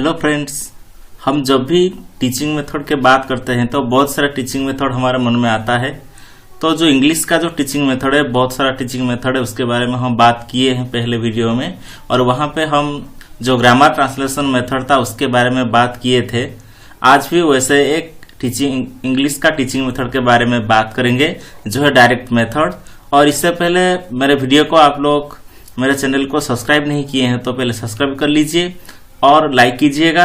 Hello friends, हम जब भी टीचिंग मेथड के बात करते हैं तो बहुत सारा टीचिंग मेथड हमारे मन में आता है। तो जो इंग्लिश का जो टीचिंग मेथड है, बहुत सारा टीचिंग मेथड है, उसके बारे में हम बात किए हैं पहले वीडियो में, और वहाँ पे हम जो ग्रामर ट्रांसलेशन मेथड था उसके बारे में बात किए थे। आज भी वैसे एक टीचिंग इंग्लिश का टीचिंग मेथड के बारे में बात करेंगे जो है डायरेक्ट मेथड। और इससे पहले मेरे वीडियो को आप लोग मेरे चैनल को सब्सक्राइब नहीं किए हैं तो पहले सब्सक्राइब कर लीजिए और लाइक कीजिएगा।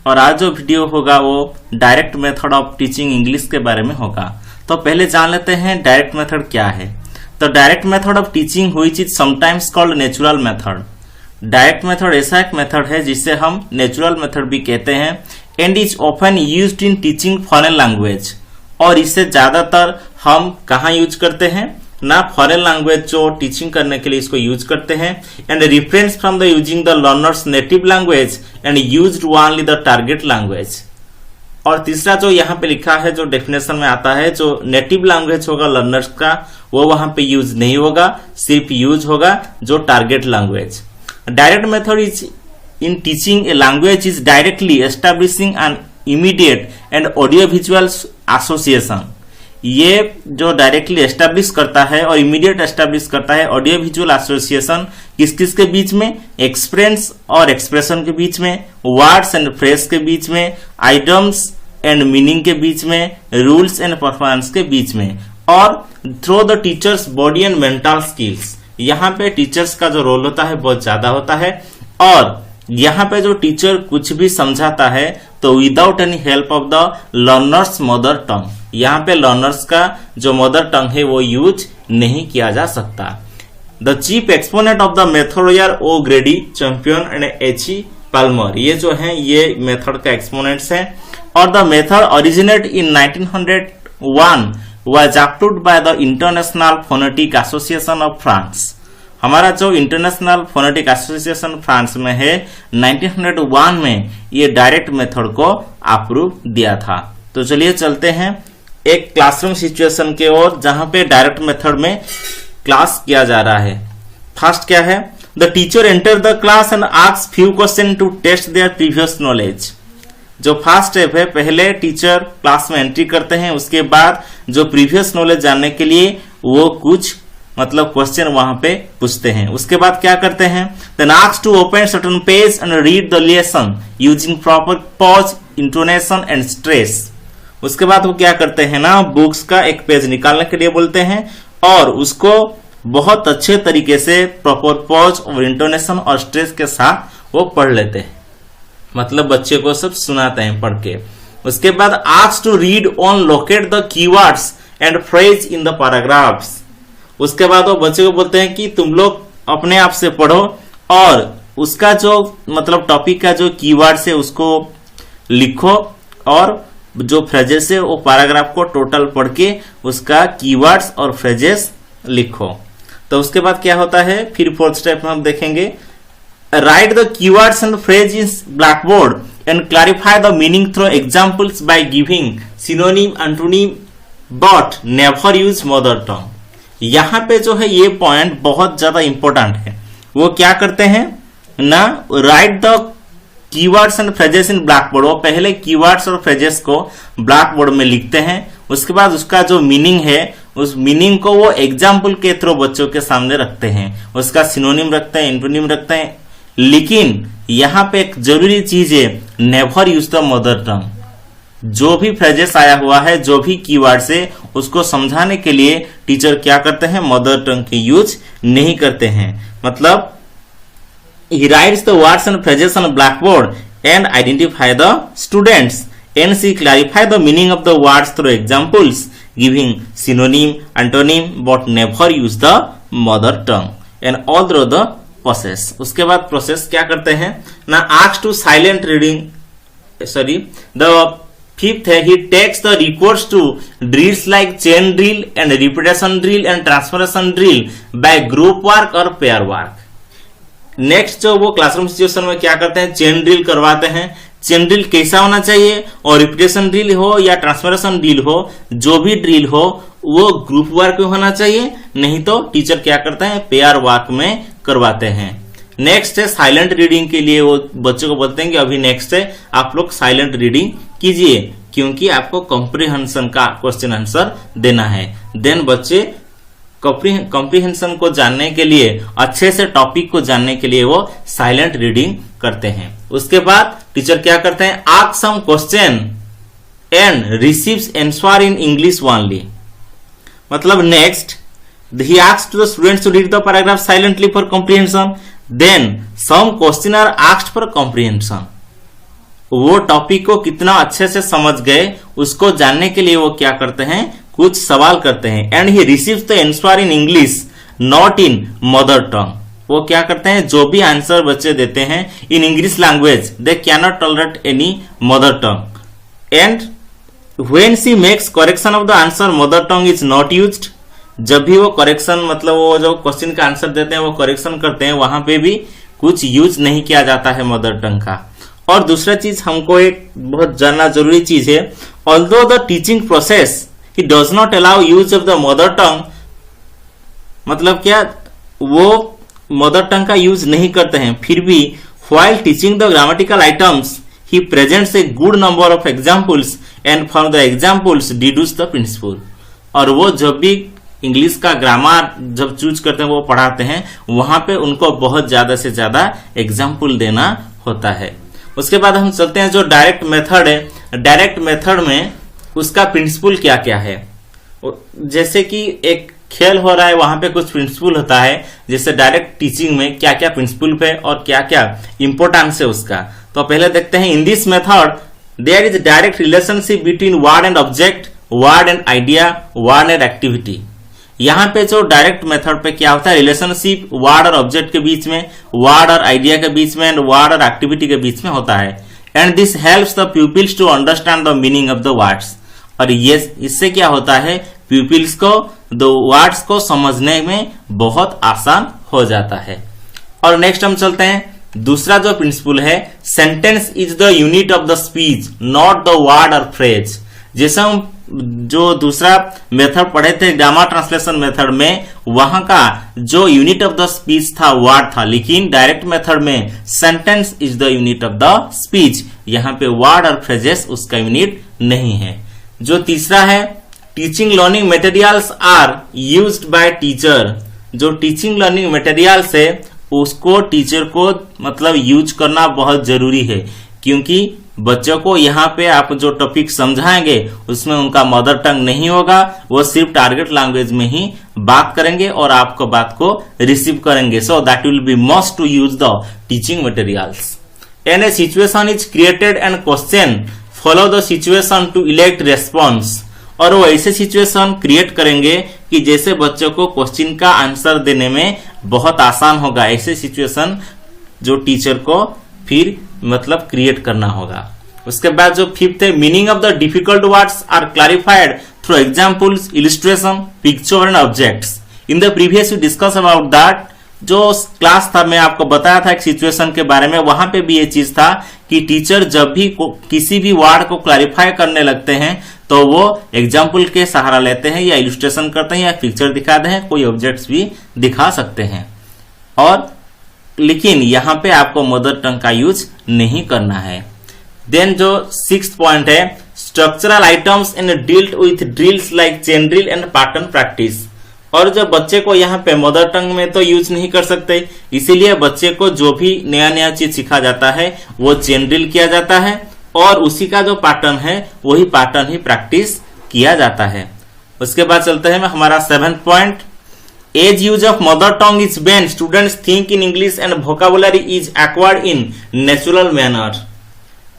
और आज जो वीडियो होगा वो direct method of teaching English के बारे में होगा। तो पहले जान लेते हैं डायरेक्ट मेथड क्या है। तो direct method of teaching which is sometimes called natural method. Direct method ऐसा एक मेथड है जिसे हम नेचुरल मेथड भी कहते हैं and is often used in teaching foreign language. और इसे ज्यादातर हम कहाँ यूज करते हैं ना, फॉरेन लैंग्वेज जो टीचिंग करने के लिए इसको यूज करते हैं। And reference from the using the learners native language and used only the target language. और तीसरा जो यहाँ पे लिखा है जो डेफिनेशन में आता है, जो नेटिव लैंग्वेज होगा लर्नर्स का वो वहां पे यूज नहीं होगा, सिर्फ यूज होगा जो target language. Direct method is in teaching a language is directly establishing an immediate and audio visual association. ये जो डायरेक्टली एस्टैब्लिश करता है और इमीडिएट एस्टैब्लिश करता है ऑडियो विजुअल एसोसिएशन किस किस के बीच में, एक्सपीरियंस और एक्सप्रेशन के बीच में, वर्ड्स एंड फ्रेज के बीच में, आइटम्स एंड मीनिंग के बीच में, रूल्स एंड परफॉर्मेंस के बीच में, और through the teachers body and mental skills. यहाँ पे टीचर्स का जो रोल होता है बहुत ज्यादा होता है। और यहाँ पे जो टीचर कुछ भी समझाता है तो without any help of the learners mother tongue, यहाँ पे लर्नर्स का जो मदर टंग है वो यूज नहीं किया जा सकता। The chief exponent of the method are O'Grady, Champion and H E. Palmer. ये जो है ये मेथड का एक्सपोनेंट्स हैं। और the method originate in 1901 was approved by the International Phonetic Association of France. हमारा जो इंटरनेशनल फोनेटिक एसोसिएशन फ्रांस में है 1901 में ये डायरेक्ट मेथड को अप्रूव दिया था। तो चलिए चलते हैं एक क्लासरूम सिचुएशन के ओर जहां पे डायरेक्ट मेथड में क्लास किया जा रहा है। फर्स्ट क्या है, the teacher enter the class and ask few question to test their previous knowledge. जो फर्स्ट स्टेप है, पहले टीचर क्लास में एंट्री करते हैं, उसके बाद जो प्रीवियस नॉलेज जानने के लिए वो कुछ क्वेश्चन वहां पे पूछते हैं। उसके बाद क्या करते हैं, then ask to open certain page and read the lesson using proper pause, intonation and stress. उसके बाद वो क्या करते हैं ना, बुक्स का एक पेज निकालने के लिए बोलते हैं और उसको बहुत अच्छे तरीके से प्रॉपर पॉज और इंटोनेशन और स्ट्रेस के साथ वो पढ़ लेते हैं, बच्चे को सब सुनाते हैं पढ़ के। उसके बाद ask to read on locate the keywords and phrase in the paragraphs. उसके बाद वो बच्चे को बोलते हैं कि तुम लोग अपने आप से पढ़ो और उसका जो टॉपिक का जो कीवर्ड्स है उसको लिखो और जो फ्रेजेस है वो पैराग्राफ को टोटल पढ़ के उसका कीवर्ड्स और फ्रेजेस लिखो। तो उसके बाद क्या होता है, फिर फोर्थ स्टेप में हम देखेंगे, right the keywords and phrase in black board and clarify the meaning through examples by giving synonym, antonym, but never use mother tongue. यहाँ पे जो है ये पॉइंट बहुत ज्यादा इंपॉर्टेंट है। वो क्या करते हैं ना, right the keywords and phrases in black board. वो पहले कीवर्ड्स और फ्रेजेस को ब्लैक बोर्ड में लिखते हैं, उसके बाद उसका जो मीनिंग है उस मीनिंग को वो एग्जाम्पल के थ्रू बच्चों के सामने रखते हैं, उसका सिनोनिम रखते हैं, एंटोनिम रखते हैं। लेकिन यहाँ पे एक जरूरी चीज है, never use the mother tongue. जो भी फ्रेजेस आया हुआ है, जो भी कीवर्ड्स है, उसको समझाने के लिए टीचर क्या करते हैं, मदर टंग के यूज नहीं करते हैं। he writes the words and phrases on blackboard and identify the students and she clarify the meaning of the words through examples giving synonym, antonym, but never use the mother tongue and all through the process। उसके बाद process क्या करते हैं ना, ask to silent reading, the fifth है, he takes the recourse to drills like chain drill and repetition drill and transformation drill by group work और pair work। Next जो वो क्लासरूम सिचुएशन में क्या करते हैं, चेन ड्रिल करवाते हैं। चेन ड्रिल कैसा होना चाहिए, और रिपीटेशन ड्रिल हो या ट्रांसफॉर्मेशन ड्रिल हो, जो भी ड्रिल हो वो ग्रुप वर्क में होना चाहिए, नहीं तो टीचर क्या करते हैं, पेयर वर्क में करवाते हैं। नेक्स्ट है साइलेंट रीडिंग के लिए वो बच्चों को बोलते हैं कि अभी नेक्स्ट है आप लोग साइलेंट रीडिंग कीजिए, क्योंकि आपको कॉम्प्रिहेंशन का क्वेश्चन आंसर देना है। देन बच्चे कॉम्प्रिहेंशन को जानने के लिए, अच्छे से टॉपिक को जानने के लिए वो साइलेंट रीडिंग करते हैं। उसके बाद टीचर क्या करते हैं, ask some question and receives answer in English only. मतलब next he asked the students to read the paragraph silently for comprehension, then some question are asked for comprehension। वो topic को कितना अच्छे से समझ गए उसको जानने के लिए वो क्या करते हैं, कुछ सवाल करते हैं। And he receives the answer in English not in mother tongue. वो क्या करते हैं, जो भी आंसर बच्चे देते हैं in English language they can not tolerate any mother tongue. And when she makes correction of the answer mother tongue is not used. जब भी वो करेक्शन मतलब वो जो क्वेश्चन का आंसर देते हैं वो करेक्शन करते हैं, वहां पे भी कुछ यूज नहीं किया जाता है मदर टंग का। और दूसरा चीज हमको एक बहुत जानना जरूरी चीज है, although the teaching process he does not allow use of the mother tongue. मतलब क्या, वो मदर टंग का यूज नहीं करते हैं, फिर भी while teaching the grammatical items he presents a good number of examples and from the examples deduce the principle. और वो जब भी इंग्लिश का ग्रामर जब चूज करते हैं वो पढ़ाते हैं, वहां पे उनको बहुत ज्यादा से ज्यादा एग्जाम्पल देना होता है। उसके बाद हम चलते हैं जो डायरेक्ट मेथड है। डायरेक्ट मेथड में उसका प्रिंसिपल क्या क्या है, जैसे कि एक खेल हो रहा है वहां पे कुछ प्रिंसिपल होता है, जैसे डायरेक्ट टीचिंग में क्या क्या प्रिंसिपल है और क्या क्या इंपोर्टेंस है उसका। तो पहले देखते हैं, in this method there is direct relationship between word and object, word and idea, word and activity. यहाँ पे जो डायरेक्ट मेथड पे क्या होता है, रिलेशनशिप वर्ड और ऑब्जेक्ट के बीच में, वर्ड और आइडिया के बीच में एंड वर्ड और एक्टिविटी के बीच में होता है। And this helps the peoples to understand the meaning of the words. और ये इससे क्या होता है, पीपल्स को द वर्ड्स को समझने में बहुत आसान हो जाता है। और नेक्स्ट हम चलते हैं, दूसरा जो प्रिंसिपल है, sentence is the unit of the speech not the word और फ्रेज। जैसे हम जो दूसरा मेथड पढ़े थे ग्रामर ट्रांसलेशन मेथड में, वहां का जो यूनिट ऑफ द स्पीच था वर्ड था, लेकिन डायरेक्ट मेथड में sentence is the unit of the speech. यहाँ पे वर्ड और फ्रेजेस उसका यूनिट नहीं है। जो तीसरा है, teaching learning materials are used by teacher. जो टीचिंग लर्निंग मटेरियल्स है उसको टीचर को मतलब यूज करना बहुत जरूरी है, क्योंकि बच्चों को यहाँ पे आप जो टॉपिक समझाएंगे उसमें उनका मदर टंग नहीं होगा, वो सिर्फ टारगेट लैंग्वेज में ही बात करेंगे और आपको बात को रिसीव करेंगे। So that will be must to use the teaching materials. And a situation is created and question follow the situation to elect response. और वो ऐसे सिचुएशन क्रिएट करेंगे कि जैसे बच्चों को क्वेश्चन का आंसर देने में बहुत आसान होगा। ऐसे सिचुएशन जो टीचर को फिर मतलब क्रिएट करना होगा। उसके बाद जो फिफ्थ है, meaning of the difficult words are clarified through examples, illustration, picture and objects. In the previous we discuss about that. जो क्लास था मैं आपको बताया था एक सिचुएशन के बारे में, वहां पे भी ये चीज था कि टीचर जब भी किसी भी वर्ड को क्लैरिफाई करने लगते हैं तो वो एग्जाम्पल के सहारा लेते हैं या इलस्ट्रेशन करते हैं या पिक्चर दिखाते हैं, कोई ऑब्जेक्ट्स भी दिखा सकते हैं। और लेकिन यहाँ पे आपको मदर टंग का यूज नहीं करना है। देन जो सिक्स्थ पॉइंट है, structural items in dealt with drills like chain drill and pattern practice. और जब बच्चे को यहाँ पे मदर टंग में तो यूज नहीं कर सकते, इसीलिए बच्चे को जो भी नया नया चीज सिखा जाता है वो चेन ड्रिल किया जाता है और उसी का जो पैटर्न है वही पैटर्न ही प्रैक्टिस किया जाता है। उसके बाद चलते हैं हमारा seventh point, age use of mother tongue is when students think in English and vocabulary is acquired in natural manner.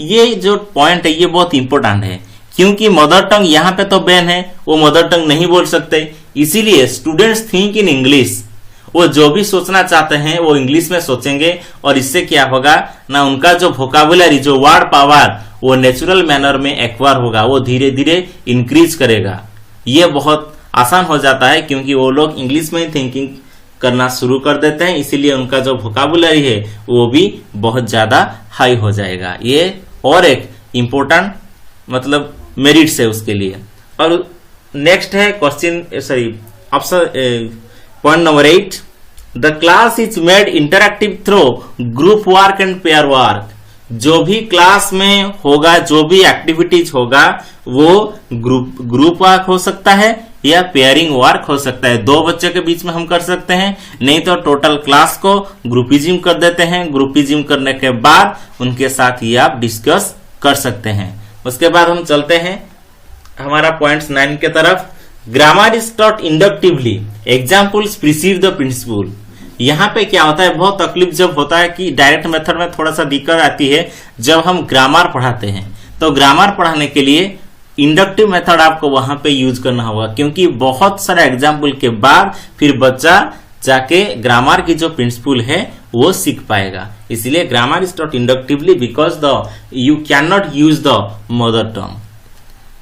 ये जो पॉइंट है ये बहुत इंपॉर्टेंट है, क्योंकि मदर टंग यहाँ पे तो बैन है, वो मदर टंग नहीं बोल सकते, इसीलिए स्टूडेंट्स थिंक इन इंग्लिश। वो जो भी सोचना चाहते हैं वो इंग्लिश में सोचेंगे और इससे क्या होगा ना, उनका जो वोकैबुलरी जो वर्ड पावर वो नेचुरल मैनर में एक्वायर होगा, वो धीरे धीरे इंक्रीज करेगा। ये बहुत आसान हो जाता है क्योंकि वो लोग इंग्लिश में ही थिंकिंग करना शुरू कर देते हैं, इसीलिए उनका जो वोकैबुलरी है वो भी बहुत ज्यादा हाई हो जाएगा। ये और एक इम्पोर्टेंट मतलब मेरिट्स है उसके लिए। और नेक्स्ट है question option point number 8, the class is made interactive through group work and pair work. जो भी क्लास में होगा, जो भी एक्टिविटीज होगा, वो ग्रुप वर्क हो सकता है या पेयरिंग वर्क हो सकता है। दो बच्चों के बीच में हम कर सकते हैं, नहीं तो टोटल क्लास को ग्रुपिज्म कर देते हैं। ग्रुपिज्म करने के बाद उनके साथ ही आप डिस्कस कर सकते हैं। उसके बाद हम चलते हैं हमारा पॉइंट 9 के तरफ। Grammar is taught inductively, examples precede the principle. यहाँ पे क्या होता है, बहुत तकलीफ जब होता है कि डायरेक्ट मेथड में थोड़ा सा दिक्कत आती है जब हम ग्रामर पढ़ाते हैं। तो ग्रामर पढ़ाने के लिए इंडक्टिव मेथड आपको वहां पे यूज करना होगा, क्योंकि बहुत सारे एग्जाम्पल के बाद फिर बच्चा जाके ग्रामर की जो प्रिंसिपल है वो सीख पाएगा। इसलिए grammar is taught inductively because you can not use the mother tongue.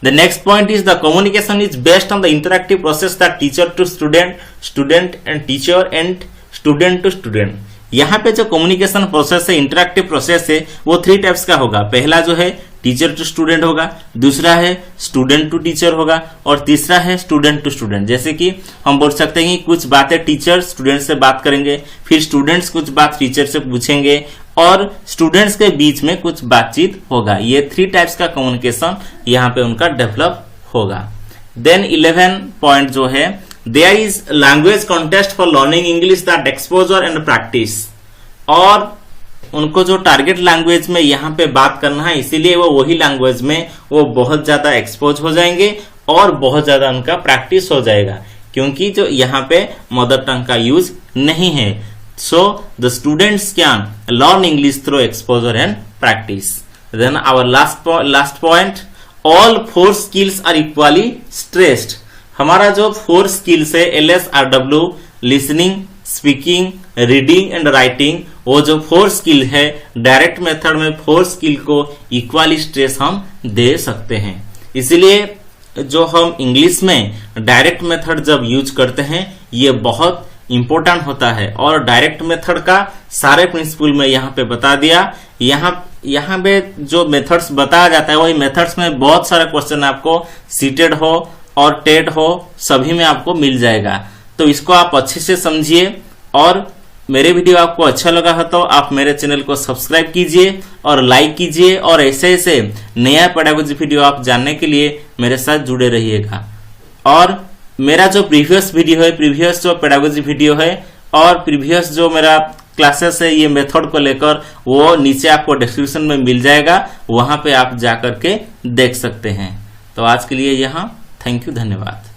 The next point is the communication is based on the interactive process that teacher to student, student and teacher and student to student। यहाँ पे जो communication process है, interactive process है, वो 3 types का होगा। पहला जो है टीचर टू स्टूडेंट होगा, दूसरा है स्टूडेंट टू टीचर होगा, और तीसरा है स्टूडेंट टू स्टूडेंट। जैसे कि हम बोल सकते हैं कि कुछ बातें टीचर स्टूडेंट से बात करेंगे, फिर स्टूडेंट्स कुछ बात टीचर से पूछेंगे, और स्टूडेंट्स के बीच में कुछ बातचीत होगा। ये 3 टाइप्स का कम्युनिकेशन यहाँ पे उनका डेवलप होगा। देन 11 पॉइंट जो है, there is language contest for learning English that exposure and practice. और उनको जो टारगेट लैंग्वेज में यहाँ पे बात करना है, इसीलिए वो वही लैंग्वेज में वो बहुत ज्यादा एक्सपोज हो जाएंगे और बहुत ज्यादा उनका प्रैक्टिस हो जाएगा, क्योंकि जो यहाँ पे मदर टंग का यूज नहीं है। So the students can learn English through exposure and practice. Then our last point, all 4 skills are equally stressed. हमारा जो 4 skills है, LS, RW, listening, speaking, reading and writing, वो जो 4 skill है, direct method में 4 skill को equally stress हम दे सकते हैं। इसलिए जो हम इंग्लिश में डायरेक्ट मेथड जब यूज करते हैं, ये बहुत इंपॉर्टेंट होता है। और डायरेक्ट मेथड का सारे प्रिंसिपल में यहाँ पे बता दिया। यहाँ पे जो मेथड्स बताया जाता है, वही मेथड्स में बहुत सारे क्वेश्चन आपको सीटेड हो और टेट हो, सभी में आपको मिल जाएगा। तो इसको आप अच्छे से समझिए, और मेरे वीडियो आपको अच्छा लगा हो तो आप मेरे चैनल को सब्सक्राइब कीजिए और लाइक कीजिए, और ऐसे ऐसे नया पेडागोजी वीडियो आप जानने के लिए मेरे साथ जुड़े रहिएगा। और मेरा जो प्रीवियस वीडियो है, प्रीवियस जो पेडागोजी वीडियो है और प्रीवियस जो मेरा क्लासेस है ये मेथड को लेकर, वो नीचे आपको डिस्क्रिप्शन में मिल जाएगा, वहां पे आप जाकर के देख सकते हैं। तो आज के लिए यहाँ थैंक यू, धन्यवाद।